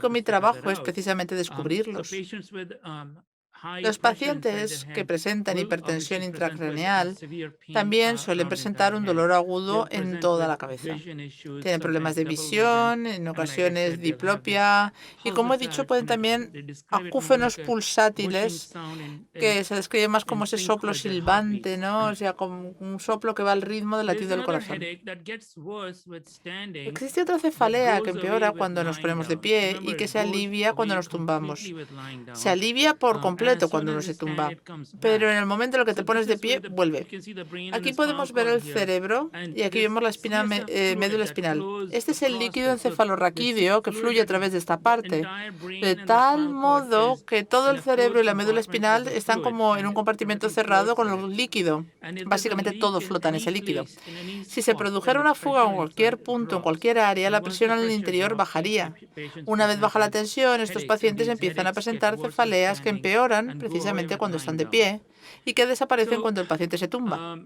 único mi is to cut it trabajo es out. precisamente So descubrirlos. patients with Los pacientes que presentan hipertensión intracraneal también suelen presentar un dolor agudo en toda la cabeza. Tienen problemas de visión, en ocasiones diplopia y, como he dicho, pueden también acúfenos pulsátiles, que se describe más como ese soplo silbante, ¿no? O sea, como un soplo que va al ritmo del latido del corazón. Existe otra cefalea que empeora cuando nos ponemos de pie y que se alivia cuando nos tumbamos. Se alivia por completo cuando uno se tumba, pero en el momento en el que te pones de pie, vuelve. Aquí podemos ver el cerebro y aquí vemos la médula espinal. Este es el líquido encefalorraquídeo que fluye a través de esta parte, de tal modo que todo el cerebro y la médula espinal están como en un compartimento cerrado con el líquido. Básicamente todo flota en ese líquido. Si se produjera una fuga en cualquier punto, en cualquier área, la presión en el interior bajaría. Una vez baja la tensión, estos pacientes empiezan a presentar cefaleas que empeoran precisamente cuando están de pie y que desaparecen cuando el paciente se tumba.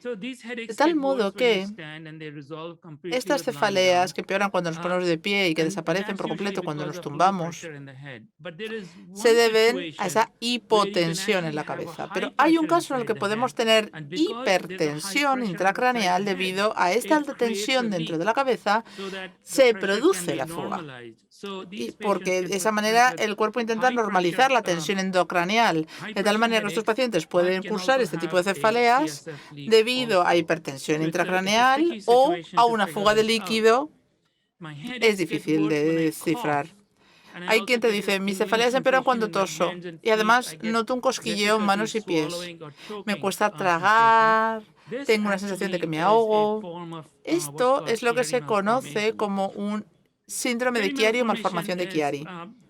De tal modo que estas cefaleas que empeoran cuando nos ponemos de pie y que desaparecen por completo cuando nos tumbamos se deben a esa hipotensión en la cabeza. Pero hay un caso en el que podemos tener hipertensión intracraneal debido a esta alta tensión dentro de la cabeza. Se produce la fuga. Y porque de esa manera el cuerpo intenta normalizar la tensión endocraneal, de tal manera que estos pacientes pueden cursar este tipo de cefaleas debido a hipertensión intracraneal o a una fuga de líquido. Es difícil de descifrar. Hay quien te dice, mis cefaleas empeoran cuando toso y además noto un cosquilleo en manos y pies. Me cuesta tragar, tengo una sensación de que me ahogo. Esto es lo que se conoce como un síndrome de Chiari o malformación de Chiari.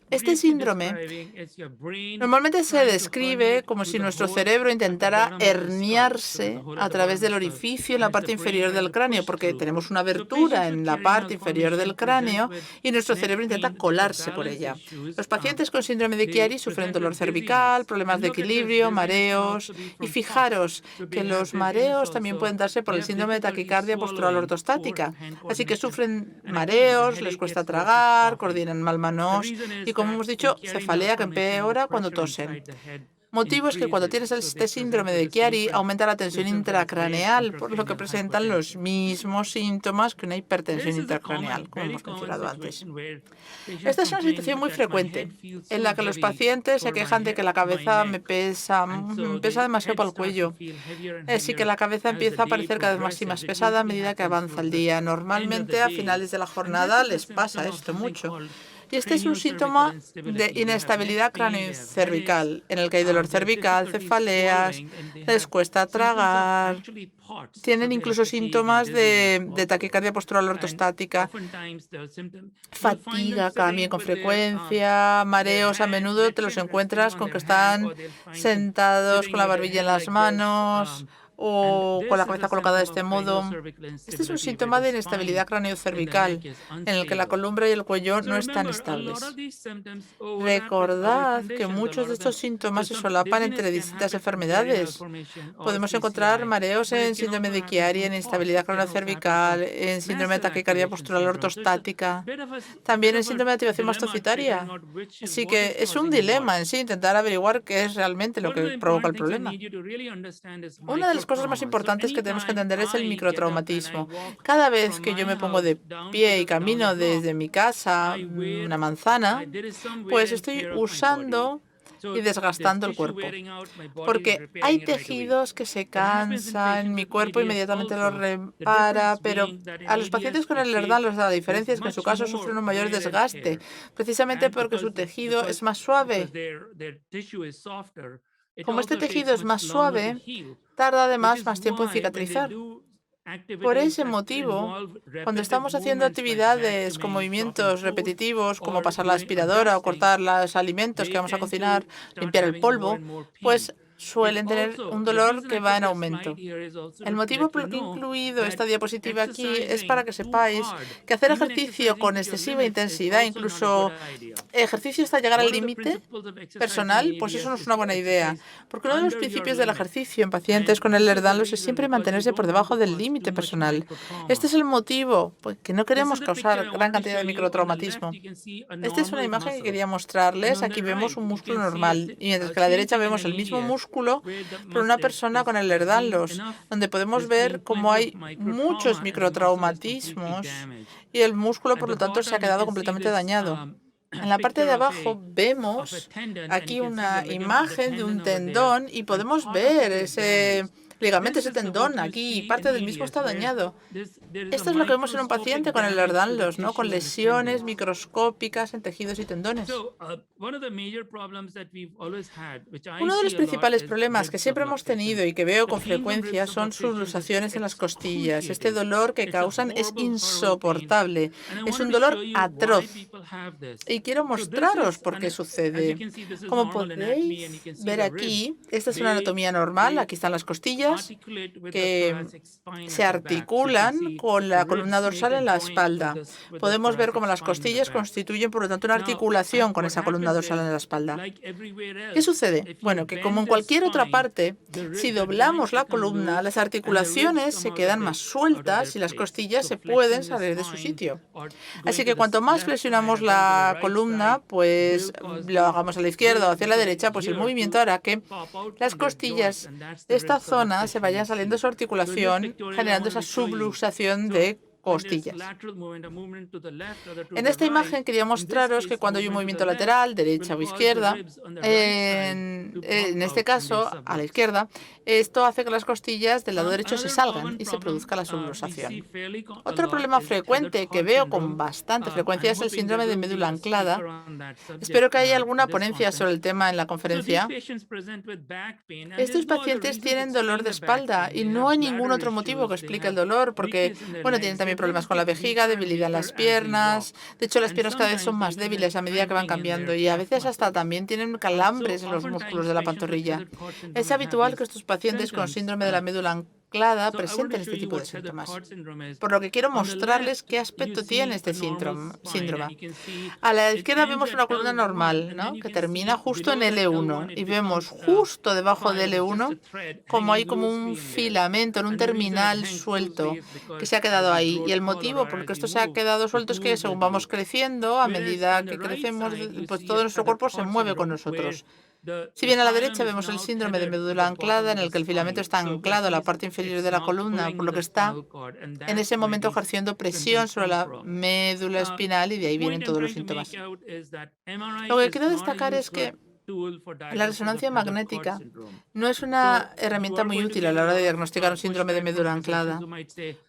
Este síndrome normalmente se describe como si nuestro cerebro intentara herniarse a través del orificio en la parte inferior del cráneo, porque tenemos una abertura en la parte inferior del cráneo y nuestro cerebro intenta colarse por ella. Los pacientes con síndrome de Chiari sufren dolor cervical, problemas de equilibrio, mareos, y fijaros que los mareos también pueden darse por el síndrome de taquicardia postural ortostática. Así que sufren mareos, les cuesta tragar, coordinan mal manos y, como hemos dicho, cefalea que empeora cuando tosen. Motivo es que cuando tienes este síndrome de Chiari aumenta la tensión intracraneal, por lo que presentan los mismos síntomas que una hipertensión intracraneal, como hemos mencionado antes. Esta es una situación muy frecuente, en la que los pacientes se quejan de que la cabeza me pesa demasiado para el cuello. Así que la cabeza empieza a parecer cada vez más y más pesada a medida que avanza el día. Normalmente a finales de la jornada les pasa esto mucho. Y este es un síntoma de inestabilidad craneocervical, en el que hay dolor cervical, cefaleas, les cuesta tragar, tienen incluso síntomas de taquicardia postural ortostática, fatiga también con frecuencia, mareos. A menudo te los encuentras con que están sentados con la barbilla en las manos o con la cabeza colocada de este modo. Este es un síntoma de inestabilidad craneocervical, en el que la columna y el cuello no están estables. Recordad que muchos de estos síntomas se solapan entre distintas enfermedades. Podemos encontrar mareos en síndrome de Chiari, en inestabilidad craneocervical, en síndrome de taquicardia postural ortostática, también en síndrome de activación mastocitaria. Así que es un dilema en sí intentar averiguar qué es realmente lo que provoca el problema. Una de las cosas más importantes que tenemos que entender es el microtraumatismo. Cada vez que yo me pongo de pie y camino desde mi casa una manzana, pues estoy usando y desgastando el cuerpo, porque hay tejidos que se cansan, mi cuerpo inmediatamente los repara, pero a los pacientes con el Lerdan les da la diferencia, es que en su caso sufren un mayor desgaste, precisamente porque su tejido es más suave. Como este tejido es más suave, tarda además más tiempo en cicatrizar. Por ese motivo, cuando estamos haciendo actividades con movimientos repetitivos, como pasar la aspiradora o cortar los alimentos que vamos a cocinar, limpiar el polvo, pues suelen tener un dolor que va en aumento. El motivo por el que he incluido esta diapositiva aquí es para que sepáis que hacer ejercicio con excesiva intensidad, incluso ejercicio hasta llegar al límite personal, pues eso no es una buena idea. Porque uno de los principios del ejercicio en pacientes con Ehlers-Danlos es siempre mantenerse por debajo del límite personal. Este es el motivo, pues, que no queremos causar gran cantidad de microtraumatismo. Esta es una imagen que quería mostrarles. Aquí vemos un músculo normal, y mientras que a la derecha vemos el mismo músculo, pero una persona con Ehlers-Danlos, donde podemos ver cómo hay muchos microtraumatismos y el músculo, por lo tanto, se ha quedado completamente dañado. En la parte de abajo vemos aquí una imagen de un tendón y podemos ver ese ligamento, ese tendón aquí, parte del mismo está dañado. Esto es lo que vemos en un paciente con Ehlers-Danlos, ¿no? Con lesiones microscópicas en tejidos y tendones. Uno de los principales problemas que siempre hemos tenido y que veo con frecuencia son sus luxaciones en las costillas. Este dolor que causan es insoportable. Es un dolor atroz. Y quiero mostraros por qué sucede. Como podéis ver aquí, esta es una anatomía normal. Aquí están las costillas que se articulan con la columna dorsal en la espalda. Podemos ver cómo las costillas constituyen, por lo tanto, una articulación con esa columna dorsal en la espalda. ¿Qué sucede? Bueno, que como en cualquier otra parte, si doblamos la columna, las articulaciones se quedan más sueltas y las costillas se pueden salir de su sitio. Así que cuanto más flexionamos la columna, pues lo hagamos a la izquierda o hacia la derecha, pues el movimiento hará que las costillas de esta zona se vayan saliendo de su articulación, generando esa subluxación de costillas. En esta imagen quería mostraros que cuando hay un movimiento lateral, derecha o izquierda, en este caso, a la izquierda, esto hace que las costillas del lado derecho se salgan y se produzca la subluxación. Otro problema frecuente que veo con bastante frecuencia es el síndrome de médula anclada. Espero que haya alguna ponencia sobre el tema en la conferencia. Estos pacientes tienen dolor de espalda y no hay ningún otro motivo que explique el dolor, porque, bueno, tienen también problemas con la vejiga, debilidad en las piernas. De hecho, las piernas cada vez son más débiles a medida que van cambiando y a veces hasta también tienen calambres en los músculos de la pantorrilla. Es habitual que estos pacientes con síndrome de la médula anclada presenten este tipo de síntomas. Por lo que quiero mostrarles qué aspecto tiene este síndrome. A la izquierda vemos una columna normal, ¿no?, que termina justo en L1 y vemos justo debajo de L1 como hay como un filamento en un terminal suelto que se ha quedado ahí. Y el motivo por el que esto se ha quedado suelto es que según vamos creciendo, a medida que crecemos, pues todo nuestro cuerpo se mueve con nosotros. Si bien a la derecha vemos el síndrome de médula anclada, en el que el filamento está anclado a la parte inferior de la columna, por lo que está en ese momento ejerciendo presión sobre la médula espinal y de ahí vienen todos los síntomas. Lo que quiero destacar es que la resonancia magnética no es una herramienta muy útil a la hora de diagnosticar un síndrome de médula anclada,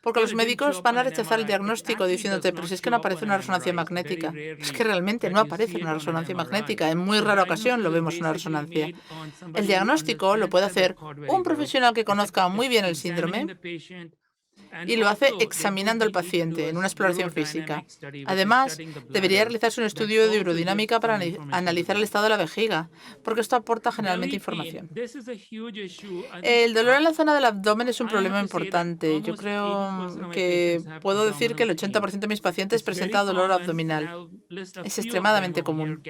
porque los médicos van a rechazar el diagnóstico diciéndote, pero si es que no aparece una resonancia magnética. Es que realmente no aparece una resonancia magnética. En muy rara ocasión lo vemos en una resonancia. El diagnóstico lo puede hacer un profesional que conozca muy bien el síndrome y lo hace examinando al paciente en una exploración física. Además, debería realizarse un estudio de urodinámica para analizar el estado de la vejiga, porque esto aporta generalmente información. El dolor en la zona del abdomen es un problema importante. Yo creo que puedo decir que el 80% de mis pacientes presenta dolor abdominal. Es extremadamente común.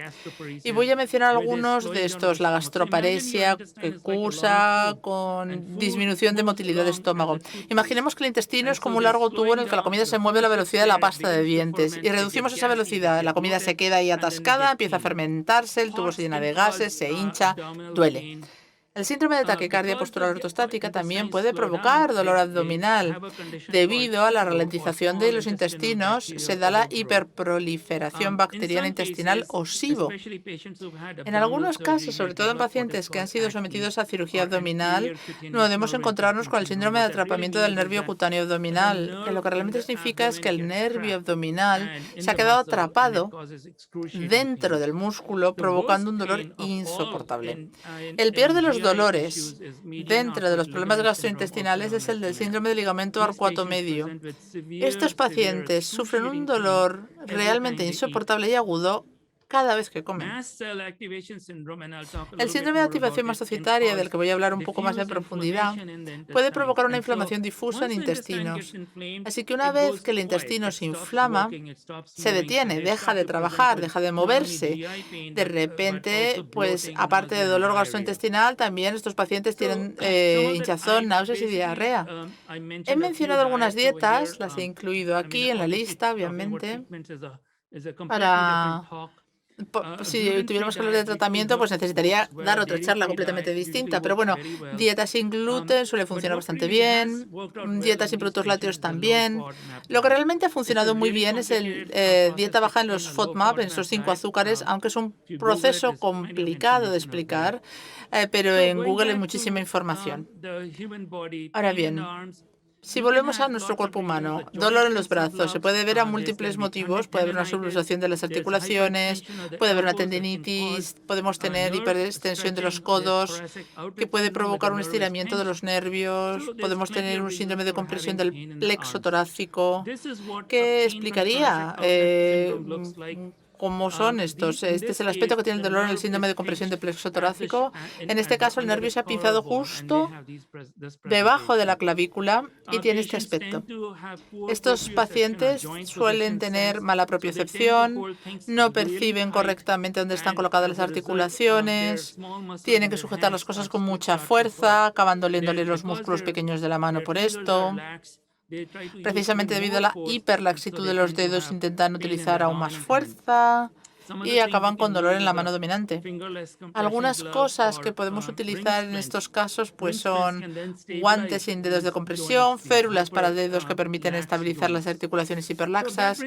Y voy a mencionar algunos de estos: la gastroparesia, que cursa con disminución de motilidad de estómago. Imaginemos que el intestino es como un largo tubo en el que la comida se mueve a la velocidad de la pasta de dientes y reducimos esa velocidad. La comida se queda ahí atascada, empieza a fermentarse, el tubo se llena de gases, se hincha, duele. El síndrome de taquicardia postural ortostática también puede provocar dolor abdominal. Debido a la ralentización de los intestinos, se da la hiperproliferación bacteriana intestinal o SIBO. En algunos casos, sobre todo en pacientes que han sido sometidos a cirugía abdominal, no debemos encontrarnos con el síndrome de atrapamiento del nervio cutáneo abdominal, que lo que realmente significa es que el nervio abdominal se ha quedado atrapado dentro del músculo, provocando un dolor insoportable. El peor de los dolores dentro de los problemas gastrointestinales es el del síndrome del ligamento arcuato medio. Estos pacientes sufren un dolor realmente insoportable y agudo cada vez que comen. El síndrome de activación mastocitaria, del que voy a hablar un poco más en profundidad, puede provocar una inflamación difusa en intestinos. Así que una vez que el intestino se inflama, se detiene, deja de trabajar, deja de moverse. De repente, pues aparte de dolor gastrointestinal, también estos pacientes tienen hinchazón, náuseas y diarrea. He mencionado algunas dietas, las he incluido aquí en la lista, obviamente, para... Si tuviéramos que hablar de tratamiento, pues necesitaría dar otra charla completamente distinta. Pero bueno, dieta sin gluten suele funcionar bastante bien, dieta sin productos lácteos también. Lo que realmente ha funcionado muy bien es el dieta baja en los FODMAP, en esos 5 azúcares, aunque es un proceso complicado de explicar, pero en Google hay muchísima información. Ahora bien, si volvemos a nuestro cuerpo humano, dolor en los brazos, se puede ver a múltiples motivos. Puede haber una subluxación de las articulaciones, puede haber una tendinitis, podemos tener hiperextensión de los codos, que puede provocar un estiramiento de los nervios, podemos tener un síndrome de compresión del plexo torácico, que explicaría ¿cómo son estos? Este es el aspecto que tiene el dolor en el síndrome de compresión del plexo torácico. En este caso, el nervio se ha pinzado justo debajo de la clavícula y tiene este aspecto. Estos pacientes suelen tener mala propiocepción, no perciben correctamente dónde están colocadas las articulaciones, tienen que sujetar las cosas con mucha fuerza, acaban doliéndole los músculos pequeños de la mano por esto. Precisamente debido a la hiperlaxitud de los dedos, intentan utilizar aún más fuerza y acaban con dolor en la mano dominante. Algunas cosas que podemos utilizar en estos casos pues son guantes sin dedos de compresión, férulas para dedos que permiten estabilizar las articulaciones hiperlaxas,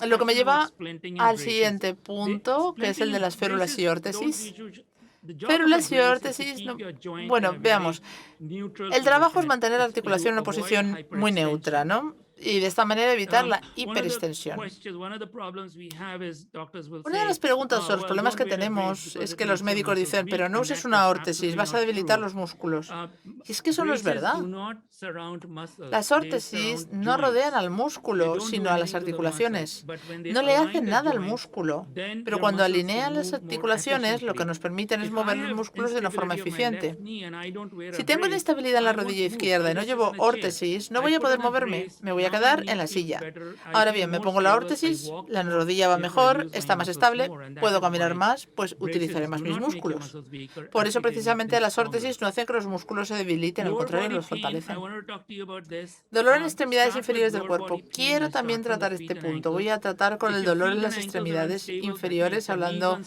lo que me lleva al siguiente punto, que es el de las férulas y órtesis. Férulas y órtesis, bueno, veamos. El trabajo es mantener la articulación en una posición muy neutra, ¿no? Y de esta manera evitar la hiperextensión. Una de las preguntas o los problemas que tenemos es que los médicos dicen, pero no uses una órtesis, vas a debilitar los músculos. Y es que eso no es verdad. Las órtesis no rodean al músculo, sino a las articulaciones. No le hacen nada al músculo. Pero cuando alinean las articulaciones, lo que nos permiten es mover los músculos de una forma eficiente. Si tengo inestabilidad en la rodilla izquierda y no llevo órtesis, no voy a poder moverme. Me voy a quedar en la silla. Ahora bien, me pongo la órtesis, la rodilla va mejor, está más estable, puedo caminar más, pues utilizaré más mis músculos. Por eso precisamente las órtesis no hacen que los músculos se debiliten, al contrario, los fortalecen. Dolor en extremidades inferiores del cuerpo. Quiero también tratar este punto. Voy a tratar con el dolor en las extremidades inferiores, hablando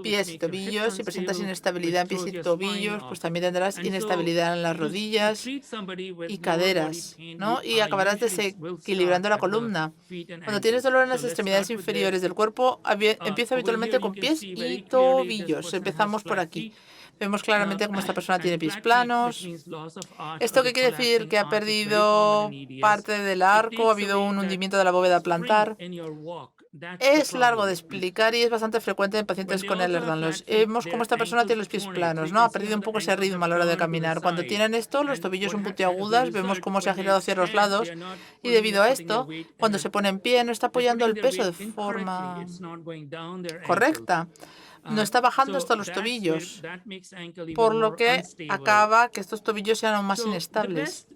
pies y tobillos. Si presentas inestabilidad en pies y tobillos, pues también tendrás inestabilidad en las rodillas y caderas, ¿no? Y acabarás desequilibrando la columna. Cuando tienes dolor en las extremidades inferiores del cuerpo, empieza habitualmente con pies y tobillos. Empezamos por aquí. Vemos claramente cómo esta persona tiene pies planos. ¿Esto qué quiere decir? Que ha perdido parte del arco, ha habido un hundimiento de la bóveda plantar. Es largo de explicar y es bastante frecuente en pacientes con Ehlers-Danlos. Vemos cómo esta persona tiene los pies planos, ¿no? Ha perdido un poco ese ritmo a la hora de caminar. Cuando tienen esto, los tobillos son puntiagudas, vemos cómo se ha girado hacia los lados y debido a esto, cuando se pone en pie, no está apoyando el peso de forma correcta. No está bajando hasta los tobillos, por lo que acaba que estos tobillos sean aún más inestables.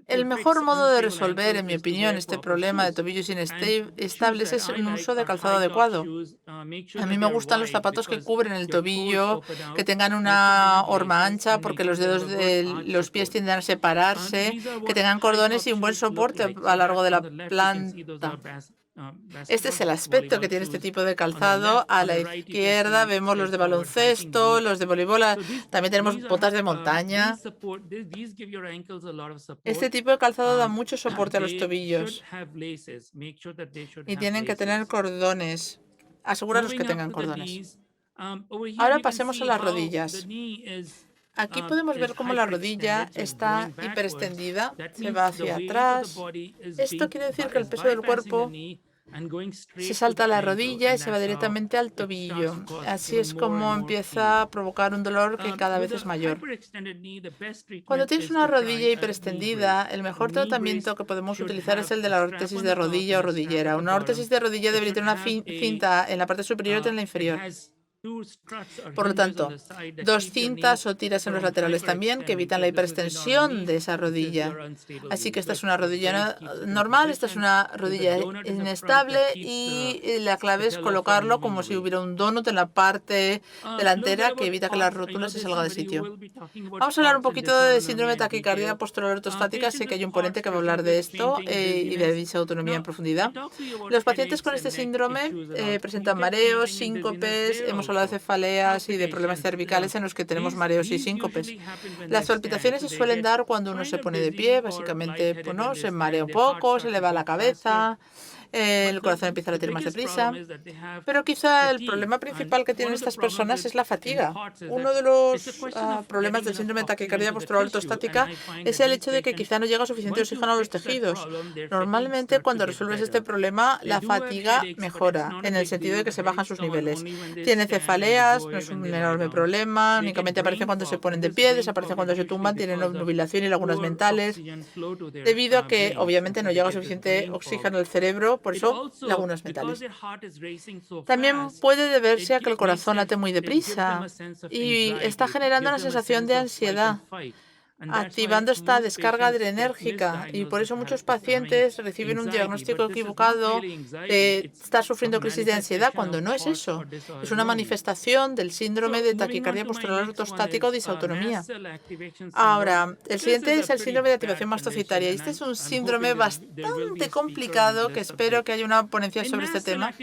El mejor modo de resolver, en mi opinión, este problema de tobillos inestables es un uso de calzado adecuado. A mí me gustan los zapatos que cubren el tobillo, que tengan una horma ancha porque los dedos de los pies tienden a separarse, que tengan cordones y un buen soporte a lo largo de la planta. Este es el aspecto que tiene este tipo de calzado. A la izquierda vemos los de baloncesto, los de voleibol, también tenemos botas de montaña. Este tipo de calzado da mucho soporte a los tobillos y tienen que tener cordones. Aseguraros que tengan cordones. Ahora pasemos a las rodillas. Aquí podemos ver cómo la rodilla está hiperextendida, se va hacia atrás. Esto quiere decir que el peso del cuerpo Se salta la rodilla y se va directamente al tobillo. Así es como empieza a provocar un dolor que cada vez es mayor. Cuando tienes una rodilla hiperextendida, el mejor tratamiento que podemos utilizar es el de la órtesis de rodilla o rodillera. Una órtesis de rodilla debería tener una cinta en la parte superior y otra en la inferior. Por lo tanto, dos cintas o tiras en los laterales también que evitan la hiperextensión de esa rodilla. Así que esta es una rodilla normal, esta es una rodilla inestable y la clave es colocarlo como si hubiera un donut en la parte delantera que evita que la rótula se salga de sitio. Vamos a hablar un poquito de síndrome de taquicardia postural ortostática. Sé que hay un ponente que va a hablar de esto y de disautonomía en profundidad. Los pacientes con este síndrome presentan mareos, síncopes, hemos hablado de cefaleas y de problemas cervicales en los que tenemos mareos y síncopes. Las palpitaciones se suelen dar cuando uno se pone de pie, básicamente, bueno, se marea un poco, se le va la cabeza, el corazón empieza a latir más deprisa. Pero quizá el problema principal que tienen estas personas es la fatiga. Uno de los problemas del síndrome de taquicardia postural ortostática es el hecho de que quizá no llega suficiente oxígeno a los tejidos. Normalmente, cuando resuelves este problema, la fatiga mejora, en el sentido de que se bajan sus niveles. Tienen cefaleas, no es un enorme problema, únicamente aparecen cuando se ponen de pie, desaparecen cuando se tumban, tienen obnubilación y lagunas mentales, debido a que obviamente no llega suficiente oxígeno al cerebro, por eso lagunas mentales. También puede deberse a que el corazón late muy deprisa y está generando una sensación de ansiedad, activando esta descarga adrenérgica, y por eso muchos pacientes reciben un diagnóstico equivocado de estar sufriendo crisis de ansiedad cuando no es eso. Es una manifestación del síndrome de taquicardia postural ortostática o disautonomía. Ahora, el siguiente es el síndrome de activación mastocitaria. Este es un síndrome bastante complicado que espero que haya una ponencia sobre este tema.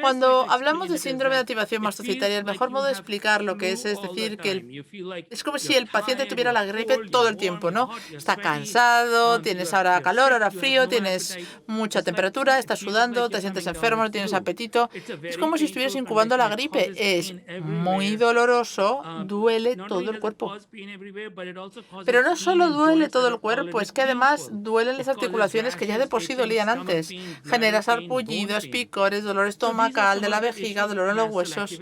Cuando hablamos de síndrome de activación mastocitaria, el mejor modo de explicar lo que es decir que es como si el paciente tuviera la gripe todo el tiempo, ¿no? Está cansado, tienes ahora calor, ahora frío, tienes mucha temperatura, estás sudando, te sientes enfermo, no tienes apetito. Es como si estuvieras incubando la gripe. Es muy doloroso, duele todo el cuerpo. Pero no solo duele todo el cuerpo, es que además duelen las articulaciones que ya de por sí dolían antes. Generas sarpullidos, picores, dolor estomacal de la vejiga, dolor en los huesos.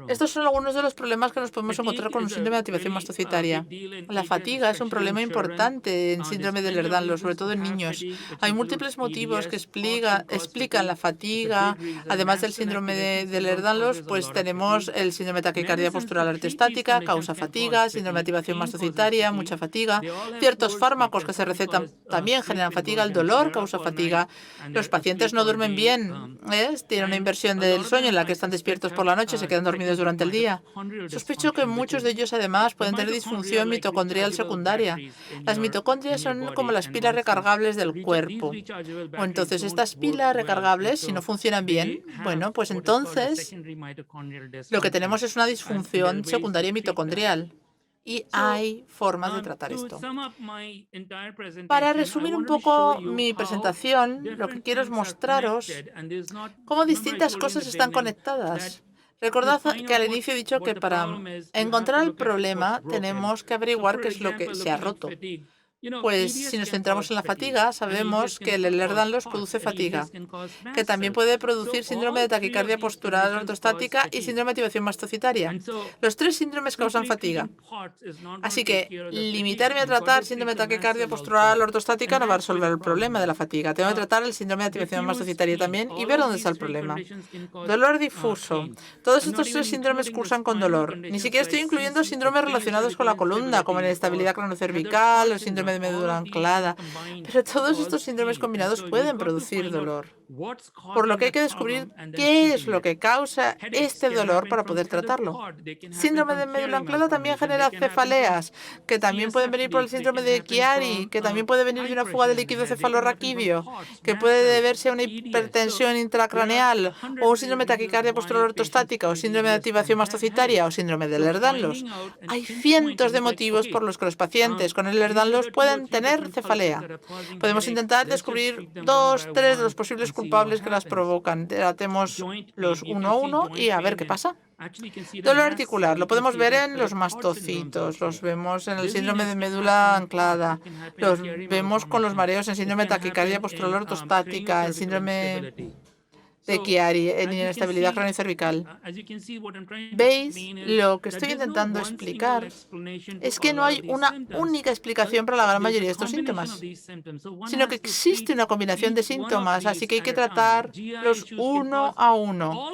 Estos son algunos de los problemas que nos podemos encontrar con un síndrome de activación mastocitaria. La fatiga es un problema importante en síndrome de Ehlers-Danlos, sobre todo en niños. Hay múltiples motivos que explican la fatiga. Además del síndrome de Ehlers-Danlos, pues tenemos el síndrome de taquicardia postural ortostática, causa fatiga, síndrome de activación mastocitaria, mucha fatiga. Ciertos fármacos que se recetan también generan fatiga, el dolor causa fatiga. Los pacientes no duermen bien, tienen una inversión del sueño en la que están despiertos por la noche y se quedan dormidos durante el día. Sospecho que muchos de ellos además pueden tener disfunción mitocondrial secundaria. Las mitocondrias son como las pilas recargables del cuerpo. O entonces estas pilas recargables, si no funcionan bien, bueno, pues entonces lo que tenemos es una disfunción secundaria mitocondrial. Y hay formas de tratar esto. Para resumir un poco mi presentación, lo que quiero es mostraros cómo distintas cosas están conectadas. Recordad que al inicio he dicho que para encontrar el problema tenemos que averiguar qué es lo que se ha roto. Pues si nos centramos en la fatiga, sabemos que el Ehlers-Danlos produce fatiga, que también puede producir síndrome de taquicardia postural ortostática y síndrome de activación mastocitaria. Los tres síndromes causan fatiga. Así que limitarme a tratar síndrome de taquicardia postural ortostática no va a resolver el problema de la fatiga. Tengo que tratar el síndrome de activación mastocitaria también y ver dónde está el problema. Dolor difuso. Todos estos tres síndromes cursan con dolor. Ni siquiera estoy incluyendo síndromes relacionados con la columna, como la inestabilidad cranocervical, el síndrome de médula anclada, pero todos estos síndromes combinados pueden producir dolor. Por lo que hay que descubrir qué es lo que causa este dolor para poder tratarlo. Síndrome de médula anclada también genera cefaleas, que también pueden venir por el síndrome de Chiari, que también puede venir de una fuga de líquido cefalorraquídeo, que puede deberse a una hipertensión intracraneal, o un síndrome de taquicardia postural ortostática, o síndrome de activación mastocitaria, o síndrome de Ehlers-Danlos. Hay cientos de motivos por los que los pacientes con Ehlers-Danlos pueden pueden tener cefalea. Podemos intentar descubrir 2, 3 de los posibles culpables que las provocan. Tratemos los uno a uno y a ver qué pasa. Dolor articular, lo podemos ver en los mastocitos, los vemos en el síndrome de médula anclada, los vemos con los mareos en síndrome de taquicardia postural ortostática, en síndrome de Chiari, en inestabilidad craneocervical. ¿Veis? Lo que estoy intentando explicar es que no hay una única explicación para la gran mayoría de estos síntomas, sino que existe una combinación de síntomas, así que hay que tratarlos uno a uno.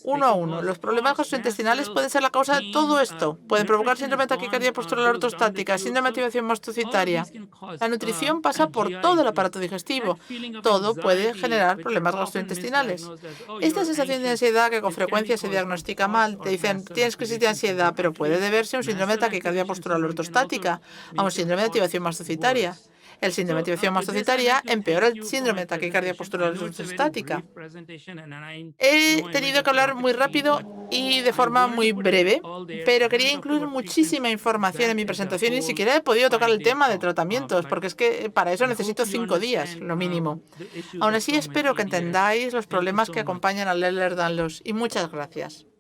Uno a uno. Los problemas gastrointestinales pueden ser la causa de todo esto. Pueden provocar síndrome de taquicardia postural ortostática, síndrome de activación mastocitaria. La nutrición pasa por todo el aparato digestivo. Todo puede generar problemas gastrointestinales. Esta sensación de ansiedad que con frecuencia se diagnostica mal, te dicen, tienes crisis de ansiedad, pero puede deberse a un síndrome de taquicardia postural ortostática, a un síndrome de activación mastocitaria. El síndrome de activación mastocitaria empeora el síndrome de taquicardia postural ortostática. He tenido que hablar muy rápido y de forma muy breve, pero quería incluir muchísima información en mi presentación y ni siquiera he podido tocar el tema de tratamientos, porque es que para eso necesito 5 días, lo mínimo. Aún así, espero que entendáis los problemas que acompañan al Ehlers-Danlos y muchas gracias.